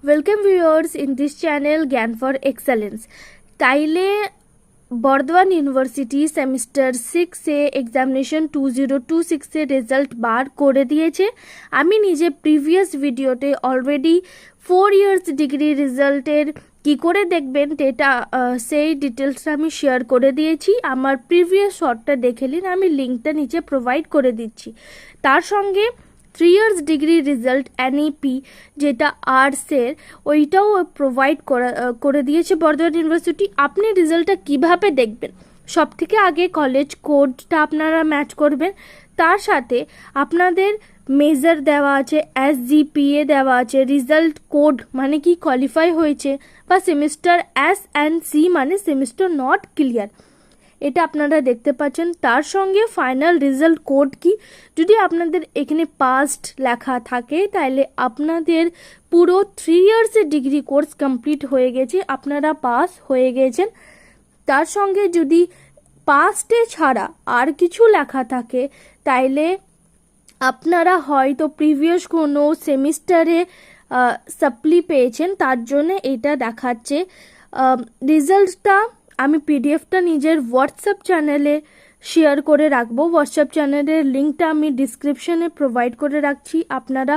Welcome viewers in this channel Gyan for Excellence. তাইলে Bardhaman university semester 6 এ examination 2026 এর result বার করে দিয়েছে। আমি নিজে প্রিভিয়াস ভিডিওতে অলরেডি 4 ইয়ার্স ডিগ্রি রেজাল্টের কি করে দেখবেন এটা সেই ডিটেলসটা আমি শেয়ার করে দিয়েছি। আমার প্রিভিয়াস শর্টটা দেখে নিন, আমি লিঙ্কটা নিচে প্রোভাইড করে দিচ্ছি। তার সঙ্গে 3 ইয়ার্স ডিগ্রি রেজাল্ট এনইপি যেটা আর্টসের ওইটাও প্রোভাইড করে দিয়েছে বর্ধমান ইউনিভার্সিটি। আপনি রেজাল্টটা কিভাবে দেখবেন? সব থেকে আগে কলেজ কোডটা আপনারা ম্যাচ করবেন, তার সাথে আপনাদের মেজার দেওয়া আছে, SGPA দেওয়া আছে, রেজাল্ট কোড মানে কি কোয়ালিফাই হয়েছে, বা সেমিস্টার S&C মানে সেমিস্টার নট ক্লিয়ার, এটা আপনারা দেখতে পাচ্ছেন। তার সঙ্গে ফাইনাল রেজাল্ট কোড কি, যদি আপনাদের এখানে পাস্ট লেখা থাকে তাহলে আপনাদের পুরো 3 ইয়ার্সের ডিগ্রি কোর্স কমপ্লিট হয়ে গেছে, আপনারা পাস হয়ে গেছেন। তার সঙ্গে যদি পাস্টে ছাড়া আর কিছু লেখা থাকে তাইলে আপনারা হয়তো প্রিভিয়াস কোনো সেমিস্টারে সাপ্লি পেয়েছেন, তার জন্য এটা দেখাচ্ছে। রেজাল্টটা আমি পিডিএফটা নিজের হোয়াটসঅ্যাপ চ্যানেলে শেয়ার করে রাখবো। হোয়াটসঅ্যাপ চ্যানেলের লিঙ্কটা আমি ডিসক্রিপশনে প্রোভাইড করে রাখছি, আপনারা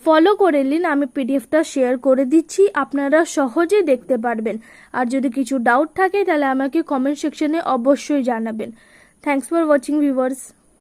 ফলো করে নিন। আমি পিডিএফটা শেয়ার করে দিচ্ছি, আপনারা সহজে দেখতে পারবেন। আর যদি কিছু ডাউট থাকে তাহলে আমাকে কমেন্ট সেকশনে অবশ্যই জানাবেন। Thanks for watching viewers.